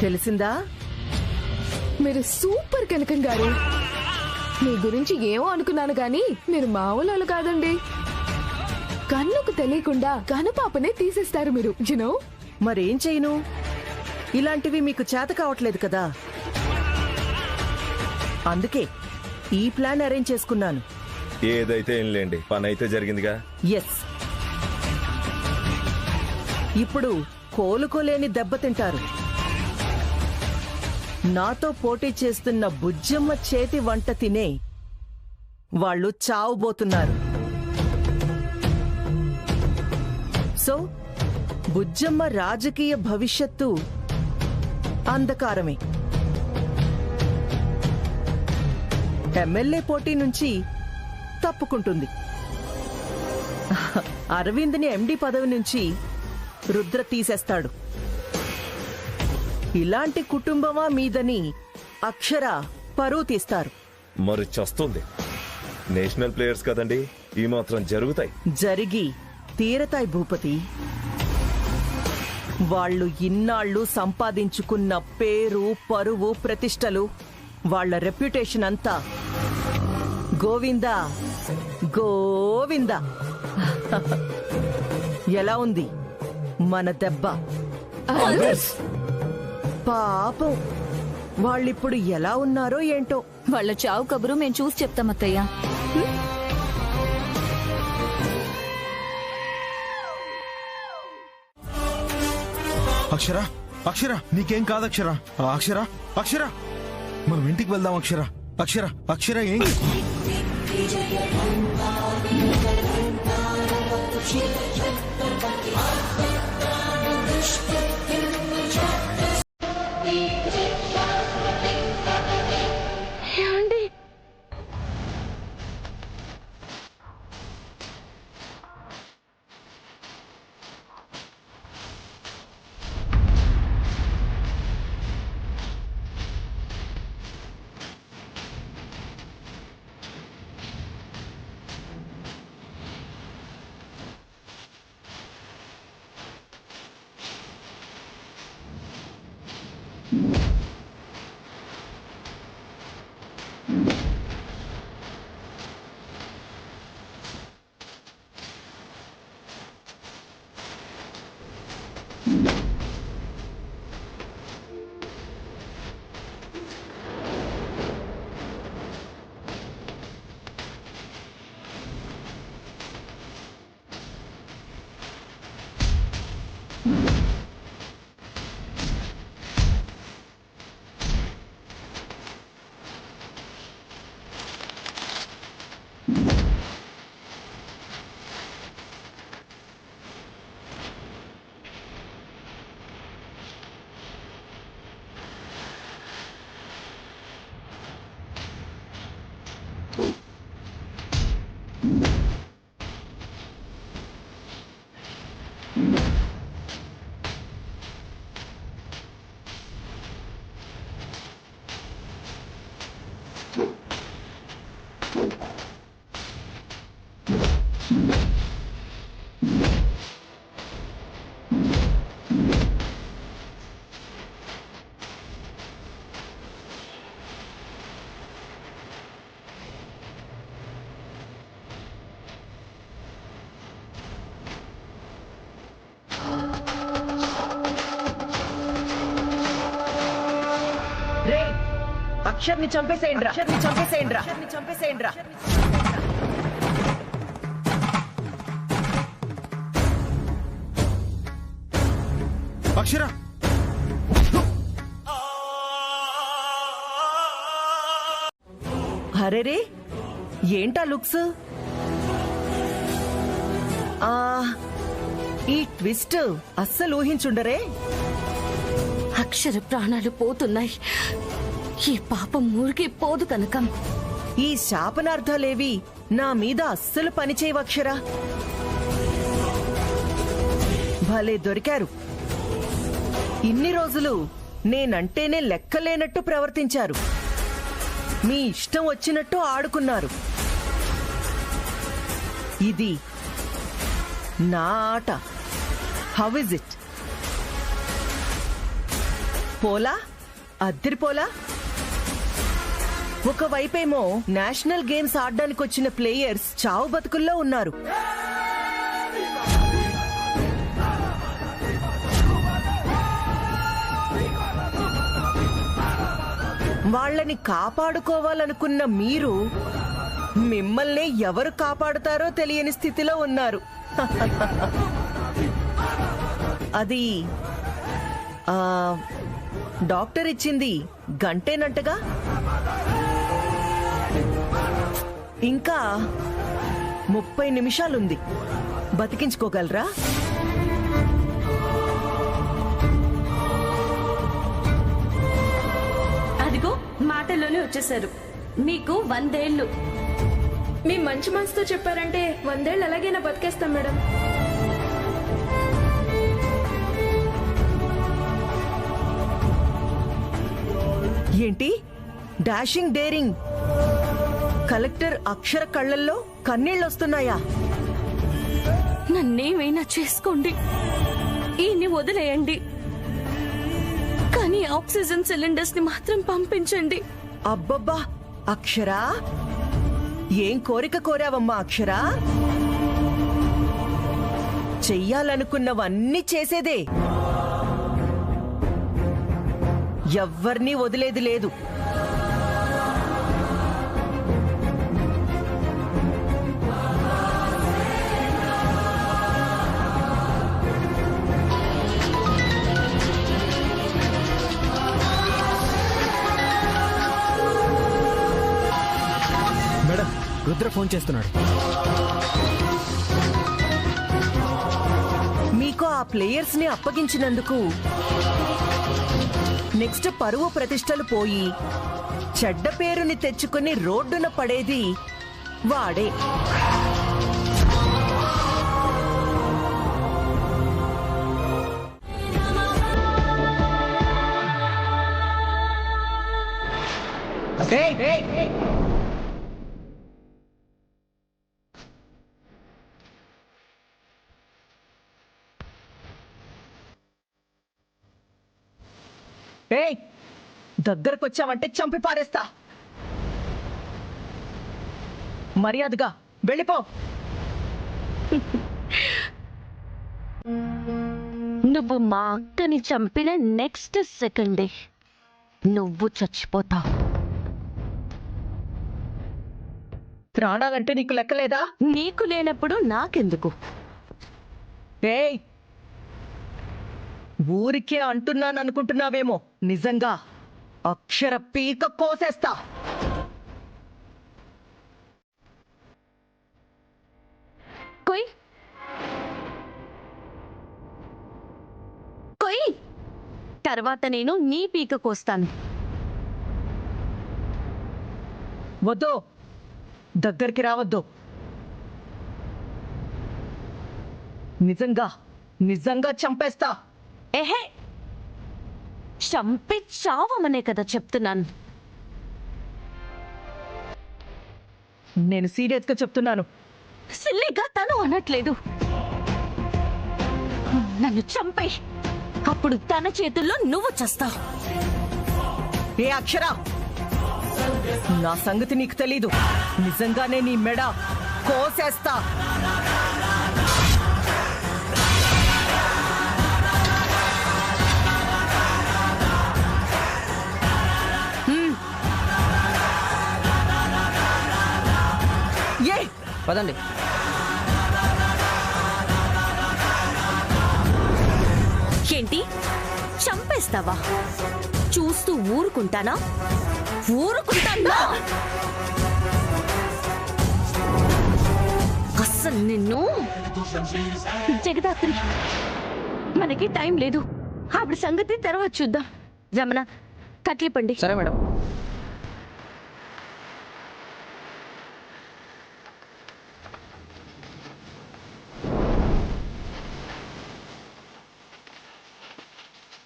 తెలిసిందా? మీరు సూపర్ కనకం గారు. మీ గురించి ఏమో అనుకున్నాను గాని మీరు మామూలు కాదండి. కన్నుకు తెలియకుండా కనుపాపనే తీసేస్తారు మీరు. యునో. మరేం చేయను? ఇలాంటివి మీకు చేత కావట్లేదు కదా, అందుకే ఈ ప్లాన్ అరేంజ్ చేసుకున్నాను. ఏదైతే ఏం లేండి, పని అయితే జరిగిందిగా. ఎస్. ఇప్పుడు కోలుకోలేని దెబ్బతింటారు. నాతో పోటీ చేస్తున్న బుజ్జమ్మ చేతి వంట తినే వాళ్ళు చావబోతున్నారు. సో బుజ్జమ్మ రాజకీయ భవిష్యత్తు అంధకారమే. ఎమ్మెల్యే పోటీ నుంచి తప్పుకుంటుంది. అరవింద్ని ఎండి పదవి నుంచి రుద్ర తీసేస్తాడు. ఇలాంటి కుటుంబమా మీదని అక్షర పరువు తీస్తారు. మరి చస్తుంది. నేషనల్ ప్లేయర్స్ కదండి, ఈ మాత్రం జరుగుతాయి. జరిగి తీరతాయి భూపతి. వాళ్ళు ఇన్నాళ్లు సంపాదించుకున్న పేరు, పరువు, ప్రతిష్టలు, వాళ్ళ రెప్యుటేషన్ అంతా గోవిందా గోవిందా. ఎలా ఉంది మన దెబ్బ? పాపం వాళ్ళిప్పుడు ఎలా ఉన్నారో ఏంటో. వాళ్ళ చావు కబురు మేము చూసి చెప్తాం అత్తయ్య. అక్షర, అక్షర, నీకేం కాదు అక్షర. అక్షర, అక్షర, మనం ఇంటికి వెళ్దాం అక్షర. అక్షర, అక్షర, ఏం అక్షర్ని చంపేసేయండి, అక్షర్ని చంపేసేయండి, అక్షర్ని చంపేసేయండి. అక్షర, అరేరే ఏంటా లుక్స్? ఈ ట్విస్ట్ అస్సలు ఊహించుండరే. అక్షర ప్రాణాలు పోతున్నాయి. ఈ పాపం మురికి పోదు కనకం. ఈ శాపనార్థాలేవి నా మీద అస్సలు పనిచేయవు అక్షర. భలే దొరికారు. ఇన్ని రోజులు నేనంటేనే లెక్కలేనట్టు ప్రవర్తించారు. మీ ఇష్టం వచ్చినట్టు ఆడుకున్నారు. ఇది నా ఆట. How is it? పోలా అద్దరిపోలా. ఒకవైపేమో నేషనల్ గేమ్స్ ఆడడానికి వచ్చిన ప్లేయర్స్ చావు బతుకుల్లో ఉన్నారు. వాళ్ళని కాపాడుకోవాలనుకున్న మీరు మిమ్మల్ని ఎవరు కాపాడుతారో తెలియని స్థితిలో ఉన్నారు. అది డాక్టర్ ఇచ్చింది గంటేనంటగా. ఇంకా 30 నిమిషాలుంది. బతికించుకోగలరా? అదిగో మాటల్లోనే వచ్చేసారు. మీకు 100 ఏళ్ళు. మీ మంచి మనసుతో చెప్పారంటే 100 ఏళ్ళు అలాగైనా బతికేస్తాం మేడం. ఏంటి డాషింగ్ డేరింగ్ కలెక్టర్ అక్షర కళ్ళల్లో కన్నీళ్ళొస్తున్నాయా? నన్నేమైనా చేసుకోండి, ఈయన్ని వదిలేయండి, కానీ ఆక్సిజన్ సిలిండర్స్ ని మాత్రం పంపించండి. అబ్బబ్బా అక్షరా, ఏం కోరిక కోరావమ్మా అక్షరా? చెయ్యాలనుకున్నవన్నీ చేసేదే, ఎవ్వర్నీ వదిలేది లేదు. మేడం, రుద్ర ఫోన్ చేస్తున్నాడు. మీకు ఆ ప్లేయర్స్ ని అప్పగించినందుకు నెక్స్ట్ పరువు ప్రతిష్టలు పోయి చెడ్డ పేరుని తెచ్చుకుని రోడ్డున పడేది వాడే. ఏయ్, దగ్గరకొచ్చావంటే చంపి పారేస్తా. మర్యాదగా వెళ్ళిపో. నువ్వు మా అక్కని చంపిన నెక్స్ట్ సెకండే నువ్వు చచ్చిపోతావు. ప్రాణాలంటే నీకు లెక్కలేదా? నీకు లేనప్పుడు నాకెందుకు? ఏయ్, ఊరికే అంటున్నాననుకుంటున్నావేమో, నిజంగా అక్షర పీక కోసేస్తా. కొయ్ కొయ్, తర్వాత నేను నీ పీక కోస్తాను. వద్దు, దగ్గరికి రావద్దు. నిజంగా నిజంగా చంపేస్తా. ఏహే, చంపి చావమనే కదా చెప్తున్నాను. నేను సీరియస్ గా చెప్తున్నాను. సిల్లిగా తను అనట్లేదు. నన్ను చంపే, అప్పుడు తన చేతుల్లో నువ్వు చస్తావు. ఏ అక్షర, నా సంగతి నీకు తెలీదు. నిజంగానే నీ మెడ కోసేస్తా. పదండి. ఏంటి, చంపేస్తావా? చూస్తూ ఊరుకుంటానా? ఊరుకుంటానా? అస్సలు నిన్ను. జగదాత్రి, మనకి టైం లేదు. ఆవిడ సంగతి తర్వాత చూద్దాం. రమణ, కట్లిపండి. సరే మేడం.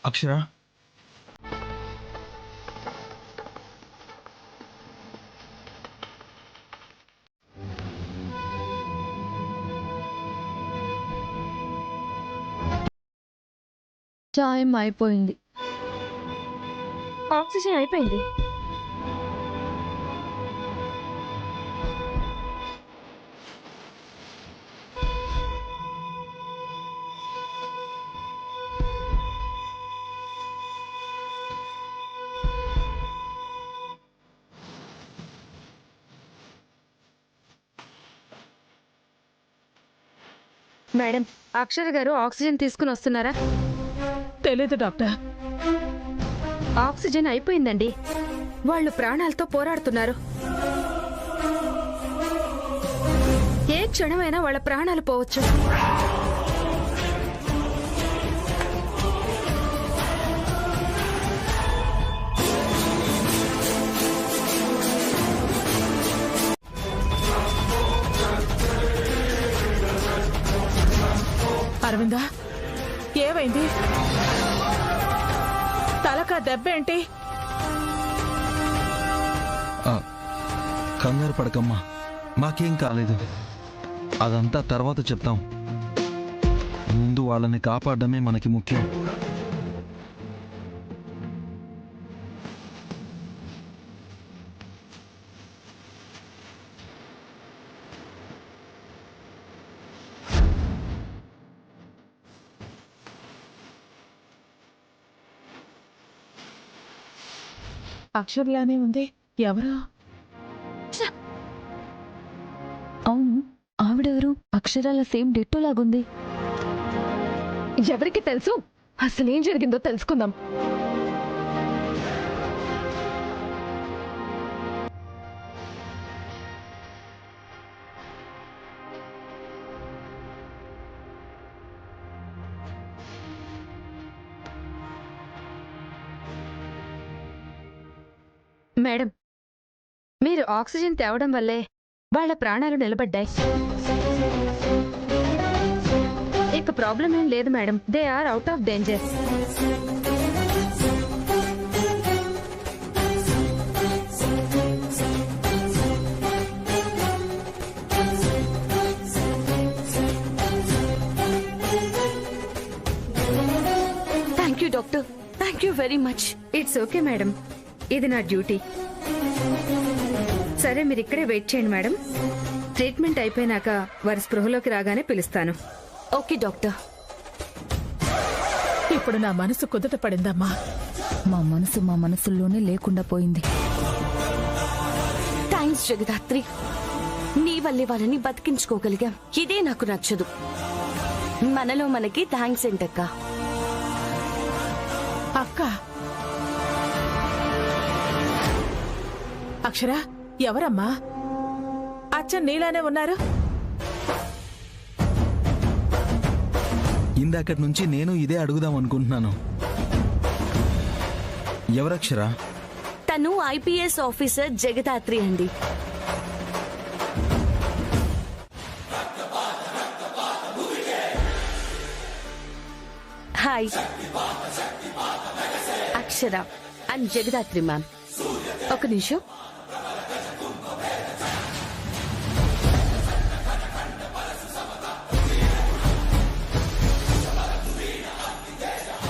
అక్షర, టైం అయిపోయింది. ఆక్సిజన్ అయిపోయింది. మేడం, అక్షర గారు ఆక్సిజన్ తీసుకుని వస్తున్నారా? తెలీదు డాక్టర్. ఆక్సిజన్ అయిపోయిందండి. వాళ్ళు ప్రాణాలతో పోరాడుతున్నారు. ఏ క్షణమైనా వాళ్ళ ప్రాణాలు పోవచ్చు. అరవిందా, ఏమైంది? తలకా దెబ్బ ఏంటి? కంగారు పడకమ్మా, మాకేం కాలేదు. అదంతా తర్వాత చెప్తాం. ముందు వాళ్ళని కాపాడడమే మనకి ముఖ్యం. అక్షర్లానే ఉంది. ఎవరా? అవును, ఆవిడెవరు? అక్షరాల సేమ్ డిట్టో లాగుంది. ఎవరికి తెలుసు? అసలేం జరిగిందో తెలుసుకుందాం. మేడం, మీరు ఆక్సిజన్ తేవడం వల్లే వాళ్ళ ప్రాణాలు నిలబడ్డాయి. ఇక ప్రాబ్లం ఏం లేదు madam. They are out of danger. Thank you doctor. Thank you very much. It's okay madam, ఇది నా డ్యూటీ. సరే, మీరు ఇక్కడే వెయిట్ చేయండి మేడం. ట్రీట్మెంట్ అయిపోయినాక వారి స్పృహలోకి రాగానే పిలుస్తాను. Okay doctor. ఇప్పుడు నా మనసు కుదుట పడిందమ్మా. మా మనసుల్లోనే లేకుండా పోయింది. థ్యాంక్స్ జగదాత్రి. నీ వల్లే వాళ్ళని బతికించుకోగలిగాం. ఇదే నాకు నచ్చదు. మనలో మనకి థ్యాంక్స్ ఏంటక్క? అక్క, అక్షర ఎవరమ్మా? అచ్చ నీలానే ఉన్నారు. ఇందాకటి నుంచి నేను ఇదే అడుగుదాం అనుకుంటున్నాను. ఎవరక్షరా? తను ఐపీఎస్ ఆఫీసర్ జగదాత్రి అండి. Hi, Akshara and Jagadhatri ma'am. ఒక నిమిషం.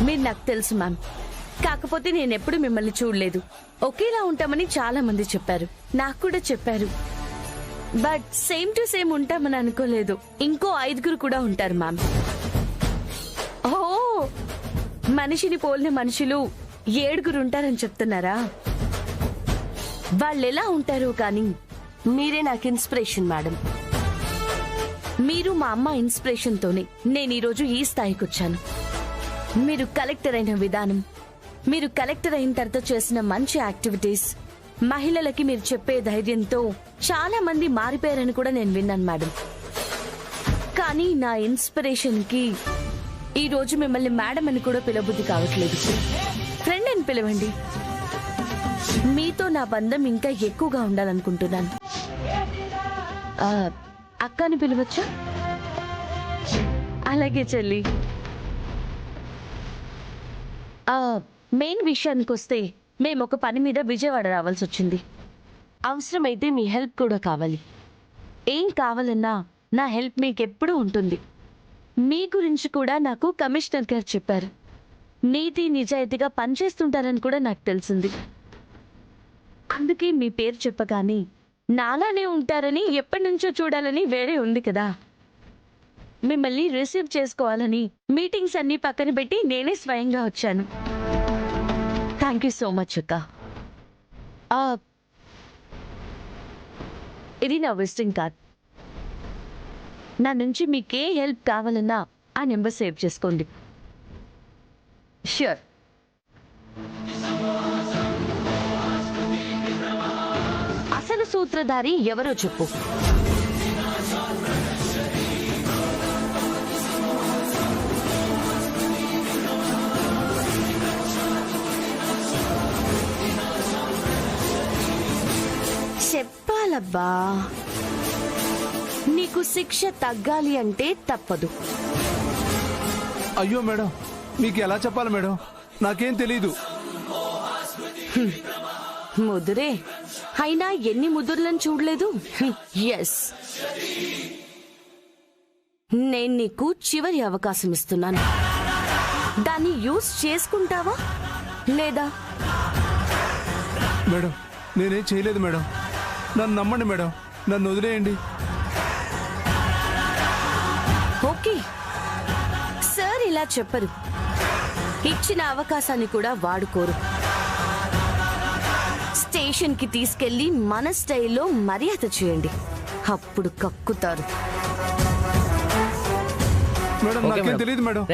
మీరు నాకు తెలుసు మ్యామ్, కాకపోతే నేనెప్పుడు మిమ్మల్ని చూడలేదు. ఒకేలా ఉంటామని చాలా మంది చెప్పారు, నాకు కూడా చెప్పారు. బట్ సేమ్ టు సేమ్ ఉంటామని అనుకోలేదు. ఇంకో 5 కూడా ఉంటారు మ్యామ్. ఓ, మనిషిని పోలిన మనుషులు 7 ఉంటారని చెప్తున్నారా? వాళ్ళెలా ఉంటారో కానీ మీరే నాకు ఇన్స్పిరేషన్ మేడం. మీరు మా అమ్మ ఇన్స్పిరేషన్ తోనే నేను ఈరోజు ఈ స్థాయికి వచ్చాను. మీరు కలెక్టర్ అయిన విధానం, మీరు కలెక్టర్ అయిన తర్వాత చేసిన మంచి యాక్టివిటీస్, మహిళలకి మీరు చెప్పే ధైర్యంతో చాలా మంది మారిపోయారని కూడా నేను విన్నాను మేడం. కానీ నా ఇన్స్పిరేషన్ కి ఈ రోజు మిమ్మల్ని మేడం అని కూడా పిలవబుద్ధి కావట్లేదు. ఫ్రెండ్ అని పిలవండి. మీతో నా బంధం ఇంకా ఎక్కువగా ఉండాలనుకుంటున్నాను. అక్కని పిలవచ్చా? అలాగే చెల్లి. మెయిన్ విషయానికి వస్తే మేము ఒక పని మీద విజయవాడ రావాల్సి వచ్చింది. అవసరమైతే మీ హెల్ప్ కూడా కావాలి. ఏం కావాలన్నా నా హెల్ప్ మీకు ఎప్పుడూ ఉంటుంది. మీ గురించి కూడా నాకు కమిషనర్ గారు చెప్పారు. నీతి నిజాయితీగా పనిచేస్తుంటారని కూడా నాకు తెలిసింది. అందుకే మీ పేరు చెప్పగానే నాలానే ఉంటారని ఎప్పటి నుంచో చూడాలని వేరే ఉంది కదా. మిమ్మల్ని రిసీవ్ చేసుకోవాలని మీటింగ్స్ అన్నీ పక్కన పెట్టి నేనే స్వయంగా వచ్చాను. థ్యాంక్ యూ సో మచ్ అక్క. ఇది నా విజిటింగ్ కార్డ్. నా నుంచి మీకే హెల్ప్ కావాలన్నా ఆ నెంబర్ సేవ్ చేసుకోండి. ష్యూర్. అసలు సూత్రధారి ఎవరో చెప్పు. చెప్పాలబ్బా. నీకు శిక్ష తగ్గాలి అంటే తప్పదు. అయ్యో మేడం, మీకు ఎలా చెప్పాలి మేడం, నాకేం తెలీదు. ముదురే అయినా ఎన్ని ముదుర్లను చూడలేదు. ఎస్, నేను నీకు చివరి అవకాశం ఇస్తున్నాను. దాన్ని యూజ్ చేసుకుంటావా లేదా? మేడం, నేనేం చేయలేదు మేడం, నన్ను నమ్మండి మేడం, నన్ను వదిలేయండి. ఓకే సార్, ఇలా చెప్పరు. ఇచ్చిన అవకాశాన్ని కూడా వాడుకోరు. స్టేషన్ కి తీసుకెళ్లి మన స్టైల్లో మర్యాద చేయండి, అప్పుడు కక్కుతారు. మేడం నాకేం తెలియదు మేడం,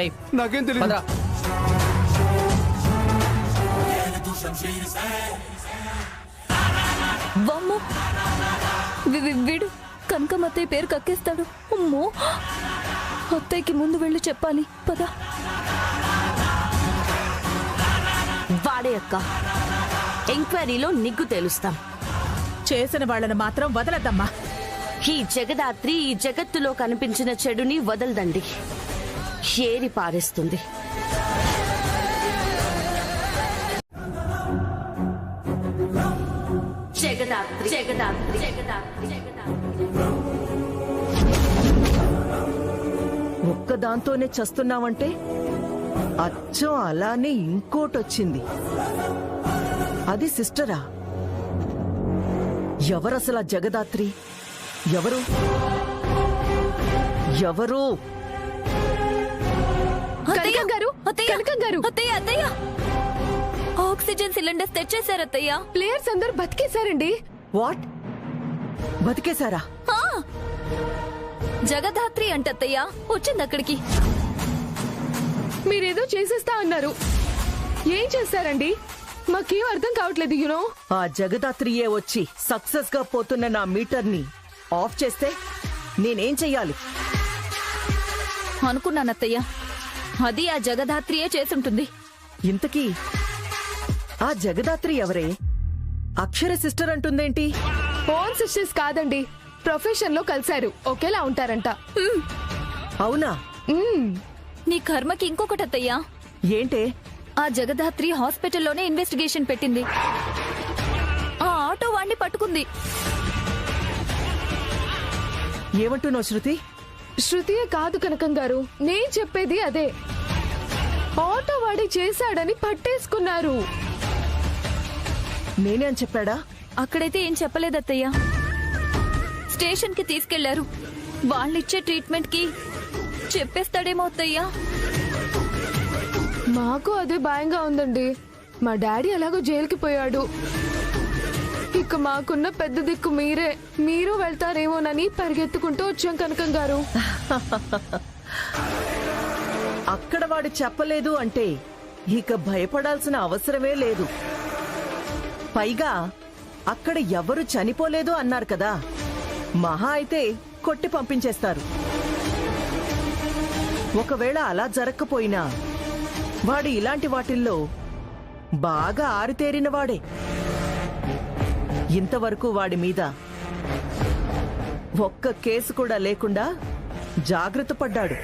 నాకేం తెలియదు. వమ్ము వీడు కనకం అత్తయ్య పేరు కక్కేస్తాడు. అమ్మో, అత్తయ్యకి ముందు వెళ్ళి చెప్పాలి. పద. వాడే అక్క, ఎంక్వైరీలో నిగ్గు తెలుస్తాం. చేసిన వాళ్ళని మాత్రం వదలద్దమ్మా. ఈ జగదాత్రి ఈ జగత్తులో కనిపించిన చెడుని వదలదండి, ఏరి పారేస్తుంది. జగదాత్రి జగదాత్రి జగదాత్రి జగదాత్రి. ఒక్కదాంతోనే చస్తున్నావంటే అచ్చం అలానే ఇంకోటొచ్చింది. అది సిస్టరా? ఎవరసలా జగదాత్రి? ఎవరు ఎవరు? కనకం గారు, కనకం గారు, అత్తయ్య అత్తయ్య, ఆక్సిజన్ సిలిండర్స్ తెచ్చేశారు అత్తయ్య. ప్లేయర్స్ అందరూ బతికేశారండి. వాట్? బతికేశారా? జగదాత్రి అంట అత్తయ్య వచ్చింది అక్కడికి. మీరేదో చేసేస్తా అన్నారు, ఏం చేస్తారండి? మాకేం అర్థం కావట్లేదు. యూనో, ఆ జగదాత్రియే వచ్చి సక్సెస్ గా పోతున్న నా మీటర్ని ఆఫ్ చేస్తే నేనేం చెయ్యాలి? అనుకున్నానత్తయ్య, అది ఆ జగదాత్రియే చేసుంటుంది. ఇంతకీ ఆ జగదాత్రి ఎవరే? అక్షర సిస్టర్ అంటుందేంటి? ఓన్ సిస్టర్స్ కాదండి, ప్రొఫెషన్ లో కలిశారు, ఒకేలా ఉంటారంట. అవునా? నీ కర్మకి ఇంకొకటి అత్తయ్య. ఏంటే? ఆ జగదాత్రి హాస్పిటల్లోనే ఇన్వెస్టిగేషన్ పెట్టింది. ఆ ఆటో వాడిని పట్టుకుంది. ఏమంటున్నావు శృతి? శృతియే కాదు కనకం గారు, నేను చెప్పేది అదే. ఆటో వాడి చేశాడని పట్టేసుకున్నారు. నేనే అని చెప్పాడా? అక్కడైతే ఏం చెప్పలేదత్తయ్య. స్టేషన్ కి తీసుకెళ్లారు. వాళ్ళిచ్చే ట్రీట్మెంట్ కి చెప్పేస్తాడేమో అత్తయ్య. మాకు అదే భయంగా ఉందండి. మా డాడీ ఎలాగో జైలుకి పోయాడు. ఇక మాకున్న పెద్ద దిక్కు మీరే. మీరు వెళ్తారేమోనని పరిగెత్తుకుంటూ వచ్చాం కనకం గారు. అక్కడ వాడు చెప్పలేదు అంటే ఇక భయపడాల్సిన అవసరమే లేదు. పైగా అక్కడ ఎవరు చనిపోలేదు అన్నారు కదా, మహా అయితే కొట్టి పంపించేస్తారు. ఒకవేళ అలా జరగకపోయినా వాడు ఇలాంటి వాటిల్లో బాగా ఆరితేరిన వాడే. ఇంతవరకు వాడి మీద ఒక్క కేసు కూడా లేకుండా జాగ్రత్త పడ్డాడు.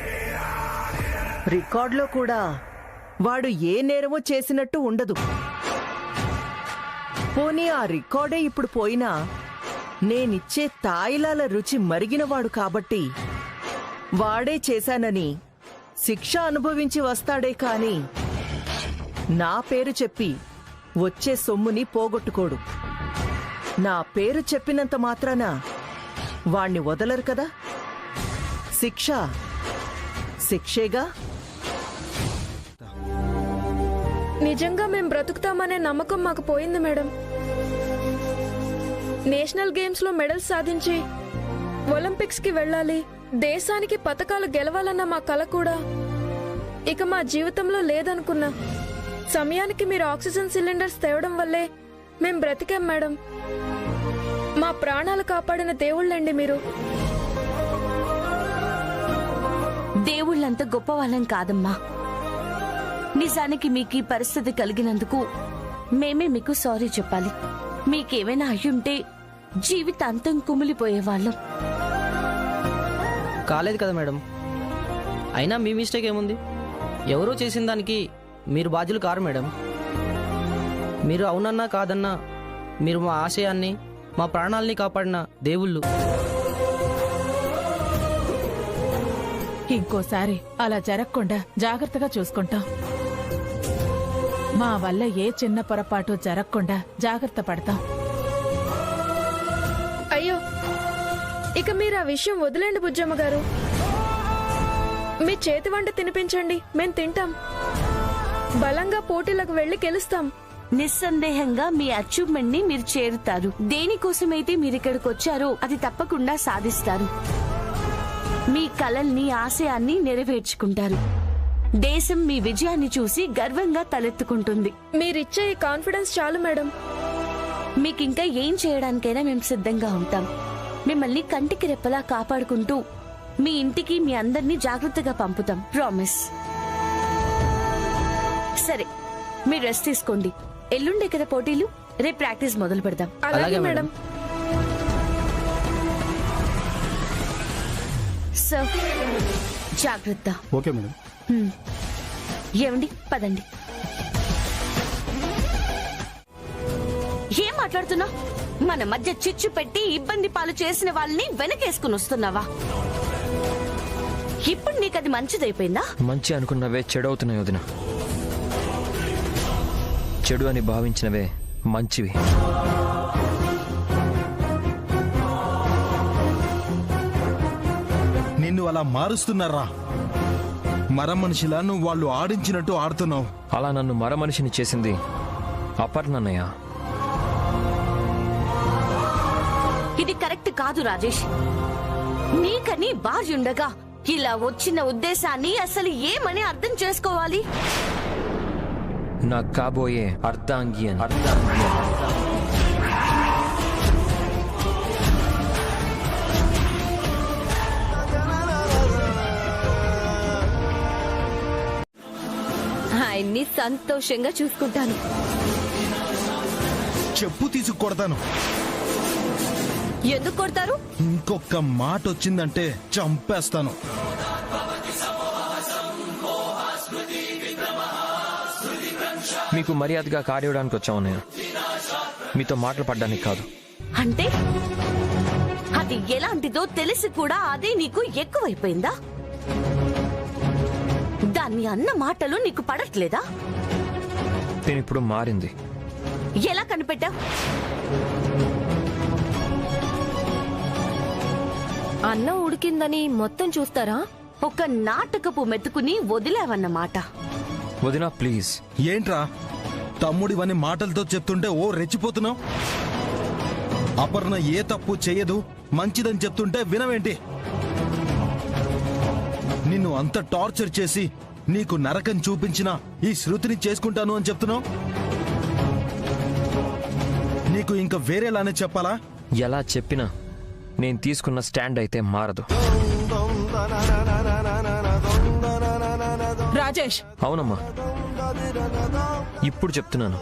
రికార్డులో కూడా వాడు ఏ నేరమూ చేసినట్టు ఉండదు. పోనీ ఆ రికార్డే ఇప్పుడు పోయినా నేనిచ్చే తాయిలాల రుచి మరిగినవాడు కాబట్టి వాడే చేశానని శిక్ష అనుభవించి వస్తాడే కాని నా పేరు చెప్పి వచ్చే సొమ్ముని పోగొట్టుకోడు. నా పేరు చెప్పినంత మాత్రాన వాణ్ణి వదలరు కదా. శిక్ష శిక్షేగా. నిజంగా మేం బ్రతుకుతామనే నమ్మకం మాకు పోయింది మేడం. నేషనల్ గేమ్స్ లో మెడల్స్ సాధించి ఒలింపిక్స్ కి వెళ్ళాలి, దేశానికి పతకాలు గెలవాలన్న మా కల కూడా ఇక మా జీవితంలో లేదనుకున్నా. సమయానికి మీరు ఆక్సిజన్ సిలిండర్స్ తేవడం వల్లే మేం బ్రతికాం మేడం. మా ప్రాణాలు కాపాడిన దేవుళ్ళండి మీరు. దేవుళ్ళంత గొప్ప వాళ్ళం కాదమ్మా. నిజానికి మీకు ఈ పరిస్థితి కలిగినందుకు మేమే మీకు సారీ చెప్పాలి. మీకేమైనా అయ్యుంటే జీవితాంతం కుమిలిపోయేవాళ్ళం. కాలేదు కదా మేడం. అయినా మీ మిస్టేక్ ఏముంది? ఎవరో చేసిన దానికి మీరు బాధ్యులు కారు మేడం. మీరు అవునన్నా కాదన్నా మీరు మా ఆశయాన్ని, మా ప్రాణాలని కాపాడిన దేవుళ్ళు. ఇంకోసారి అలా జరగకుండా జాగ్రత్తగా చూసుకుంటాం. మా వల్ల ఏ చిన్న పొరపాటు జరగకుండా జాగ్రత్త పడతాం. అయ్యో, ఇక మీరు ఆ విషయం వదిలేండి బుజ్జమ్మ గారు. మీ చేతి వంట తినిపించండి, మేం తింటాం. బలంగా పోటీలకు వెళ్లి గెలుస్తాం. నిస్సందేహంగా మీ అచీవ్మెంట్ ని మీరు చేరుతారు. దేనికోసమైతే మీరు ఇక్కడికి వచ్చారో అది తప్పకుండా సాధిస్తారు. మీ కలల్ని, ఆశయాన్ని నెరవేర్చుకుంటారు. దేశం మీ విజయాన్ని చూసి గర్వంగా తలెత్తుకుంటుంది. మీరిచ్చే ఈ కాన్ఫిడెన్స్ చాలు మేడం. మీకింకా ఏం చేయడానికైనా మేము సిద్ధంగా ఉంటాం. మిమ్మల్ని కంటికి రెప్పలా కాపాడుకుంటూ మీ ఇంటికి మీ అందరినీ జాగ్రత్తగా పంపుతాం. ప్రామిస్. సరే, మీరు రెస్ట్ తీసుకోండి. ఎల్లుండే కదా పోటీలు, రేపు ప్రాక్టీస్ మొదలు పెడదాం. అలాగే మేడం. సార్, జాగ్రత్త. Okay madam. ఏమండి, పదండి. ఏం మాట్లాడుతున్నా? మన మధ్య చిచ్చు పెట్టి ఇబ్బంది పాలు చేసిన వాళ్ళని వెనకేసుకుని వస్తున్నావా? ఇప్పుడు నీకది మంచిదైపోయిందా? మంచి అనుకున్నవే చెడవుతున్నాయి వదిన. చెడు అని భావించినవే మంచివి. నిన్ను అలా మారుస్తున్నారా? మరమనిషిలా నువ్వు వాళ్ళు ఆడించినట్టు ఆడుతున్నావు. అలా నన్ను మరమనిషిని చేసింది అపర్ణన్నయ్య. ఇది కరెక్ట్ కాదు రాజేష్. నీకని భార్యుండగా ఇలా వచ్చిన ఉద్దేశాన్ని అసలు ఏమని అర్థం చేసుకోవాలి? నా కాబోయే అర్ధాంగి అని. ఆయన్ని సంతోషంగా చూసుకుంటాను. చెప్పు తీసుకు కొడతాను. ఎందుకు కొడతారు? ఇంకొక మాట వచ్చిందంటే చంపేస్తాను. మీకు మర్యాదగా కార్యడానికి వచ్చాము నేను, మీతో మాటలు పడ్డానికి కాదు. అంటే అది ఎలాంటిదో తెలిసి కూడా అదే నీకు ఎక్కువైపోయిందా? దాన్ని అన్న మాటలు నీకు పడట్లేదా? నేను ఇప్పుడు మారింది. ఎలా కనిపెట్టావు? అన్నం ఉడికిందని మొత్తం చూస్తారా? ఒక నాటకపు మెతుకుని వదిలేవన్నమాట. వదినా ప్లీజ్. ఏంట్రా తమ్ముడివని మాటలతో చెప్తుంటే ఓ రెచ్చిపోతున్నావు? అపర్ణ ఏ తప్పు చేయదు, మంచిదని చెప్తుంటే వినవేంటి? నిన్ను అంత టార్చర్ చేసి నీకు నరకం చూపించిన ఈ శృతిని చేసుకుంటాను అని చెప్తున్నావు. నీకు ఇంకా వేరేలానే చెప్పాలా? ఎలా చెప్పినా నేను తీసుకున్న స్టాండ్ అయితే మారదు. రాజేష్, అవునమ్మా, ఇప్పుడు చెప్తున్నాను.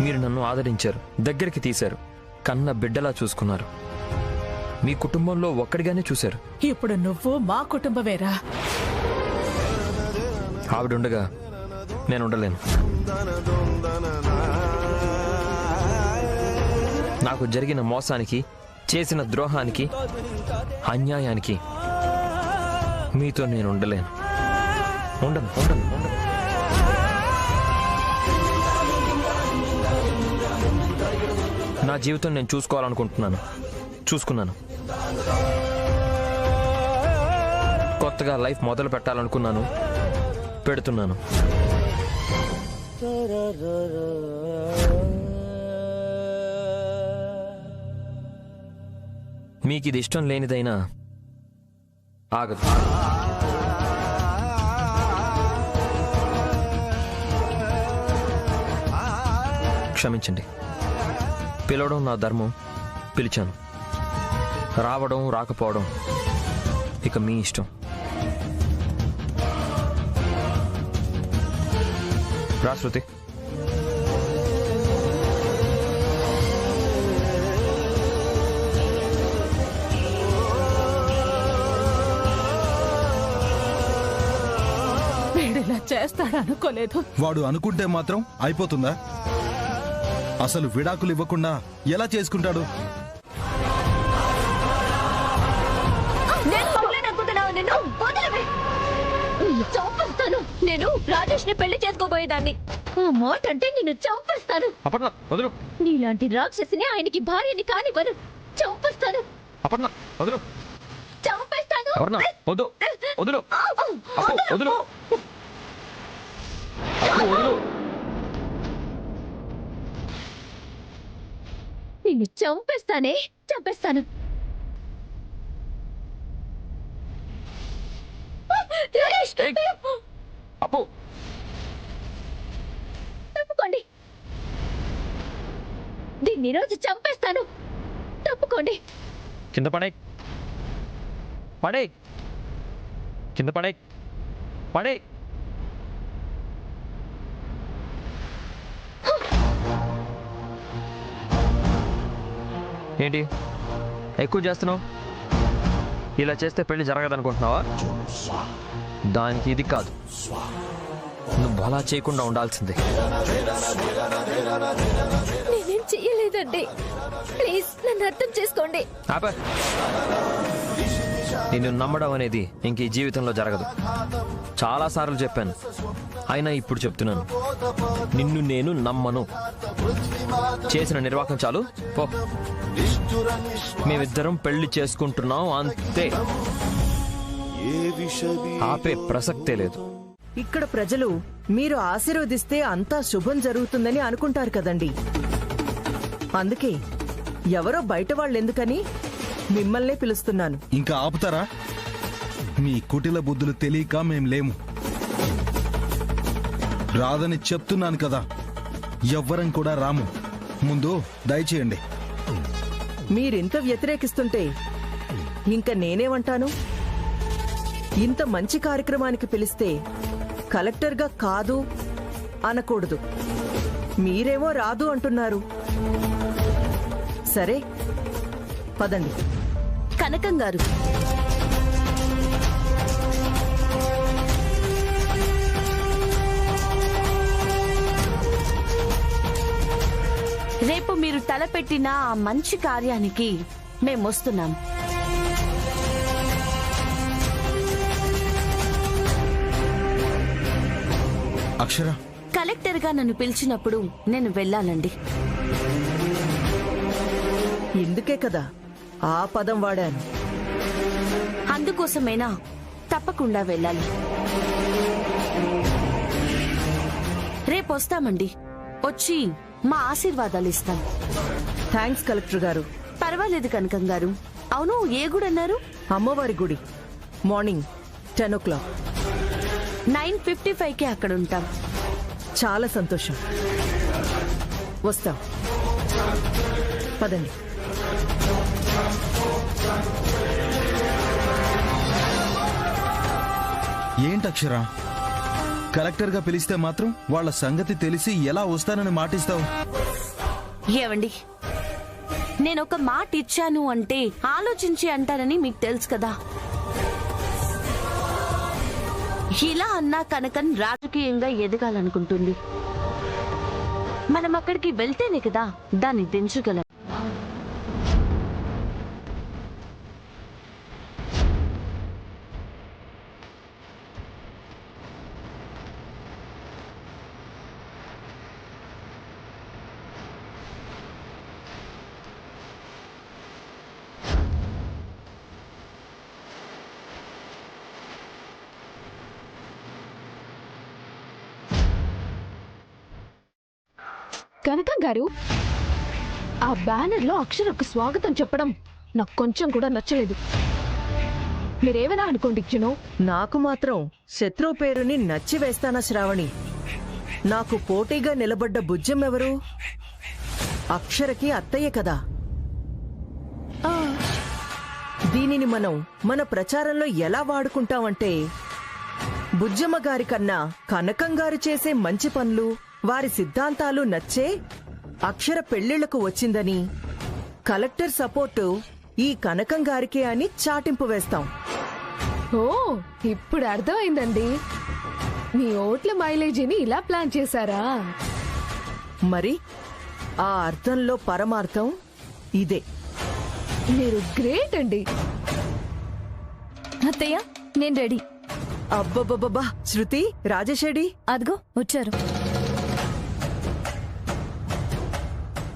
మీరు నన్ను ఆదరించారు, దగ్గరికి తీశారు, కన్న బిడ్డలా చూసుకున్నారు. మీ కుటుంబంలో ఒక్కడిగానే చూశారు. ఇప్పుడు నువ్వు మా కుటుంబమేరా. ఆవిడుండగా నేను ఉండలేను. నాకు జరిగిన మోసానికి, చేసిన ద్రోహానికి, అన్యాయానికి మీతో నేను ఉండలేను. ఉండను. నా జీవితం నేను చూసుకోవాలనుకుంటున్నాను. చూసుకున్నాను. కొత్తగా లైఫ్ మొదలు పెట్టాలనుకున్నాను. పెడుతున్నాను. మీకు ఇది ఇష్టం లేనిదైనా ఆగదు. క్షమించండి. పిలవడం నా ధర్మం. పిలిచాను. రావడం రాకపోవడం ఇక మీ ఇష్టం. రా శృతి. వీడిలా చేస్తాడనుకోలేదు. వాడు అనుకుంటే మాత్రం అయిపోతుందా? అసలు విడాకులు ఇవ్వకుండా ఎలా చేసుకుంటాడు? నేను రాజేష్ ని పెళ్లి చేసుకోబోయేదాన్ని. ఆ మాట అంటే నిన్ను చంపేస్తాను. నీలాంటి రాక్షసిని ఆయనకి భార్యని కానివ్వను. చంపేస్తాను. చంపేస్తాను. నిన్ను చంపేస్తానే. చంపేస్తాను. తప్పుకోండి. దీన్ని రోజు చంపేస్తాను. తప్పుకోండి. కింద పడే పడే కింద పడే పడే. ఏంటి ఎక్కువ చేస్తున్నావు? ఇలా చేస్తే పెళ్లి జరగదనుకుంటున్నావా? దానికి ఇది కాదు. నువ్వు అలా చేయకుండా ఉండాల్సిందే. నేనేం చెయ్యలేదండి. ప్లీజ్ నన్ను అర్థం చేసుకోండి. ఆపే. నిన్ను నమ్మడం అనేది ఇంక ఈ జీవితంలో జరగదు. చాలా సార్లు చెప్పాను. అయినా ఇప్పుడు చెప్తున్నాను. నిన్ను నేను నమ్మను. చేసిన నిర్వాకం చాలు. పో. మేమిద్దరం పెళ్లి చేసుకుంటున్నాం అంతే. ఆపే ప్రసక్తే లేదు. ఇక్కడ ప్రజలు మీరు ఆశీర్వదిస్తే అంతా శుభం జరుగుతుందని అనుకుంటారు కదండి. అందుకే ఎవరో బయట వాళ్ళెందుకని మిమ్మల్నే పిలుస్తున్నాను. ఇంకా ఆపుతారా? మీ కుటిల బుద్ధులు తెలియక మేం లేము. రాదని చెప్తున్నాను కదా. ఎవ్వరం కూడా రాము. ముందు దయచేయండి. మీరింత వ్యతిరేకిస్తుంటే ఇంకా నేనేమంటాను? ఇంత మంచి కార్యక్రమానికి పిలిస్తే కలెక్టర్గా కాదు అనకూడదు. మీరేమో రాదు అంటున్నారు. సరే పదండి. కనకం గారు, రేపు మీరు తలపెట్టిన ఆ మంచి కార్యానికి మేము వస్తున్నాం. అక్షర, కలెక్టర్ గా నన్ను పిలిచినప్పుడు నేను వెళ్ళాలండి. ఇందుకే కదా ఆ పదం వాడాను. అందుకోసమైనా తప్పకుండా వెళ్ళాలి. రేపు వస్తామండి. వచ్చి మా ఆశీర్వాదాలు ఇస్తాం. థ్యాంక్స్ కలెక్టర్ గారు. పర్వాలేదు కనకం గారు. అవును, ఏ గుడి అన్నారు? అమ్మవారి గుడి. Morning 10 o'clock. 9:55కి అక్కడ ఉంటాం. చాలా సంతోషం. వస్తాం. పదండి. ఏంటి అక్షర, కలెక్టర్ గా పిలిస్తే మాత్రం వాళ్ళ సంగతి తెలిసి ఎలా వస్తానని మాటిస్తావు? ఏవండి, నేనొక మాట ఇచ్చాను అంటే ఆలోచించి అంటానని మీకు తెలుసు కదా. ఇలా అన్నా కనకన్ రాజకీయంగా ఎదగాలనుకుంటుంది. మనం అక్కడికి వెళ్తేనే కదా దాన్ని దించగలం. కనకం గారు, ఆ బ్యానర్ లో అక్షరకు స్వాగతం చెప్పడం నాకు కొంచెం కూడా నచ్చలేదు. మీరేమైనా అనుకోండి యునో. నాకు మాత్రం శత్రువు పేరుని నచ్చి వేస్తానా శ్రావణి? నాకు పోటీగా నిలబడ్డ బుజ్జం ఎవరు? అక్షరకి అత్తయ్య కదా. దీనిని మనం మన ప్రచారంలో ఎలా వాడుకుంటామంటే, బుజ్జమ్మ గారి కన్నా కనకం గారు చేసే మంచి పనులు, వారి సిద్ధాంతాలు నచ్చే అక్షర పెళ్లిళ్లకు వచ్చిందని, కలెక్టర్ సపోర్టు ఈ కనకం గారికే అని చాటింపు వేస్తాం. ఓ, ఇప్పుడు అర్థమైందండి. మీ ఓట్ల మైలేజీని ఇలా ప్లాన్ చేశారా? మరి ఆ అర్థంలో పరమార్థం ఇదే. మీరు గ్రేట్ అండి. అత్తయ్య, నేను రెడీ. అబ్బబ్బబ్బా, శృతి, రాజేషేడి? అదిగో వచ్చారు.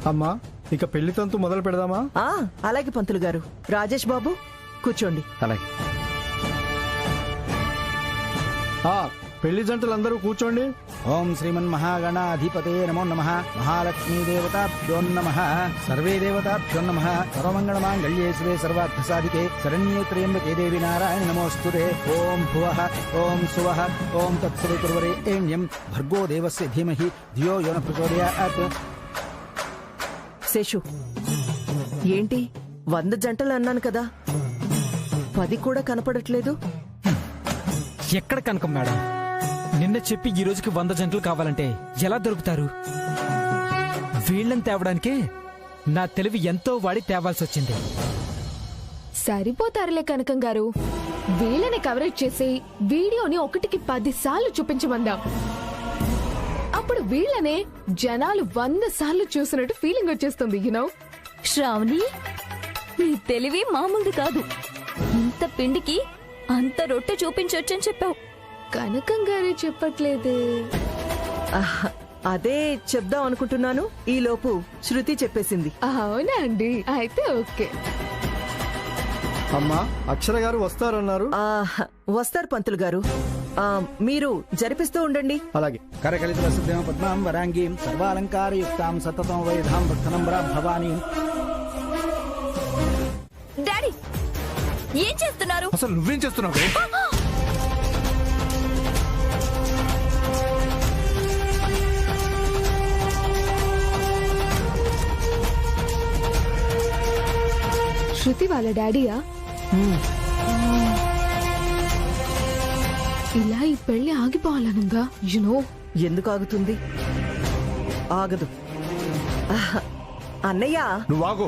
అమ్మా, ఇక పెళ్లి తంతు మొదలు పెడదామా? అలాగే పంతులు గారు. రాజేష్ బాబు కూర్చోండి. అలాగే. పెళ్లి జంటలందరూ కూర్చోండి. ఓం శ్రీమన్ మహాగణాధిపతే నమో నమః. మహాలక్ష్మీ దేవతాభ్యో నమః. సర్వే దేవతాభ్యో నమః. సర్వమంగళమాంగళ్యే శివే సర్వార్థసాధికే శరణ్యే త్ర్యంబకే దేవి నారాయణ నమోస్తుతే. ఓం భువః ఓం సువః ఓం తత్సవితుర్వరేణ్యం భర్గో దేవస్య ధీమహి ధియో యో న ప్రచోదయాత్. శేషు, ఏంటి 100 జంటలు అన్నాను కదా, 10 కూడా కనపడట్లేదు? ఎక్కడ కనకం మేడం? నిన్న చెప్పి ఈ రోజుకి 100 జంటలు కావాలంటే ఎలా దొరుకుతారు? వీళ్ళని తేవడానికే నా తెలివి ఎంతో వాడి తేవాల్సి వచ్చింది. సరిపోతారులే కనకం గారు. వీళ్ళని కవరేజ్ చేసి వీడియోని 1కి 10 సార్లు చూపించమందాం. అప్పుడు వీళ్ళనే జనాలు 100 సార్లు చూసినట్టు ఫీలింగ్ వచ్చేస్తుంది. యూనో. శ్రావణి, నీ తెలివి మామూలుది కాదు. ఇంత పిండికి అంత రొట్టె చూపించొచ్చని చెప్పావు. కనకం గారే చెప్పట్లేదు. అదే చెప్దాం అనుకుంటున్నాను, ఈలోపు శృతి చెప్పేసింది. అవునా అండి? అయితే ఓకే. అమ్మా, అక్షర గారు వస్తారన్నారు. వస్తారు పంతులు గారు. మీరు జరిపిస్తూ ఉండండి. అలాగే. కరకలిత వసుదేవ పద్మాం వరాంగీం సర్వాలంకారయుక్తాం సతతం వైధాం భక్తనంబరా భవానీ. డాడీ, ఏం చేస్తున్నారు? అసలు నువ్వేం చేస్తున్నావు? శృతి వాళ్ళ డాడీయా? ఇలా ఈ పెళ్లి ఆగిపోవాలనుందా? యునో. ఎందుకు ఆగుతుంది? ఆగదు. అన్నయ్య, నువ్వు ఆగు.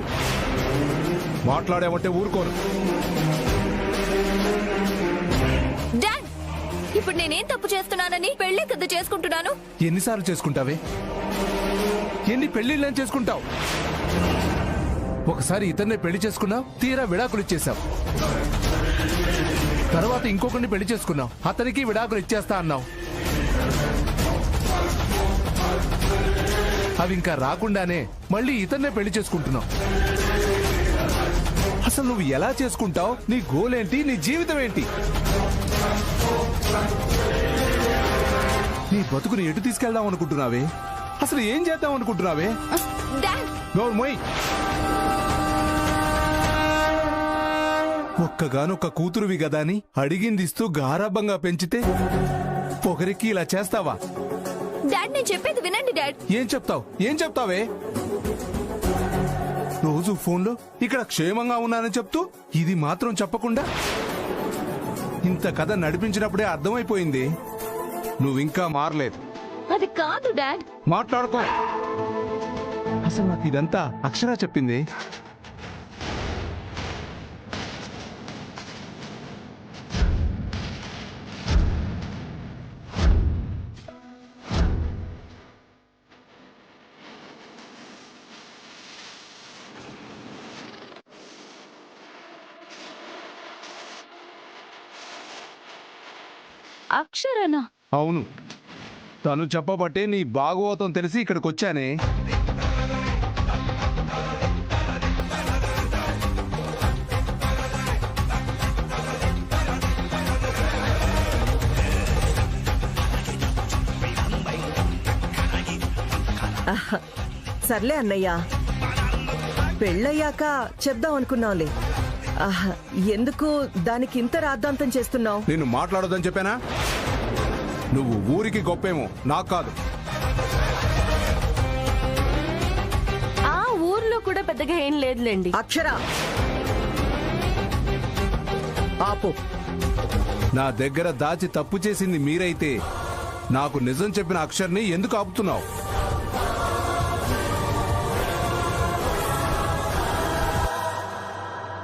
మాట్లాడామంటే ఊరుకోను. డాడ్, ఇప్పుడు నేనేం తప్పు చేస్తున్నానని పెళ్లి కద్దు చేసుకుంటున్నాను? ఎన్నిసార్లు చేసుకుంటావే? ఎన్ని పెళ్లిళ్ళని చేసుకుంటావు? ఒకసారి ఇతన్నే పెళ్లి చేసుకున్నావు, తీరా విడాకులు ఇచ్చేసావు. తర్వాత ఇంకొకరిని పెళ్లి చేసుకున్నావు, అతనికి విడాకులు ఇచ్చేస్తా అన్నావు. అవి ఇంకా రాకుండానే మళ్ళీ ఇతన్నే పెళ్లి చేసుకుంటున్నావు. అసలు నువ్వు ఎలా చేసుకుంటావు? నీ గోల్ ఏంటి? నీ జీవితం ఏంటి? నీ బతుకుని ఎటు తీసుకెళ్దాం అనుకుంటున్నావే? అసలు ఏం చేద్దాం అనుకుంటున్నావే? నోరు మొయ్. ఒక్కగానొక్క కూతురువి గదా అని అడిగిందిస్తూ గారాబంగా పెంచితే పొగరికి ఇలా చేస్తావా? డాడ్, నేను చెప్పేది వినండి డాడ్. ఏం చెప్తావు? ఏం చెప్తావే? రోజు ఫోన్లో ఇక్కడ క్షేమంగా ఉన్నానని చెప్తూ ఇది మాత్రం చెప్పకుండా ఇంత కథ నడిపించినప్పుడే అర్థమైపోయింది నువ్వింకా మారలేదు. అది కాదు డాడ్. మాట్లాడుకో. అసలు నాకు ఇదంతా అక్షరా చెప్పింది. అక్షరనా? అవును, తను చెప్పబట్టే నీ భాగవతం తెలిసి ఇక్కడికి వచ్చానే. సర్లే అన్నయ్య, పెళ్ళయ్యాక చెప్దాం అనుకున్నాంలే. ఎందుకు దానికి ఇంత రాద్ధాంతం చేస్తున్నావు? నేను మాట్లాడొద్దని చెప్పానా? నువ్వు ఊరికి గొప్పేమో, నాకు కాదు. ఆ ఊర్లో కూడా పెద్దగా ఏం లేదులేండి. అక్షర, ఆపు. నా దగ్గర దాచి తప్పు చేసింది మీరైతే నాకు నిజం చెప్పిన అక్షర్ని ఎందుకు ఆపుతున్నావు?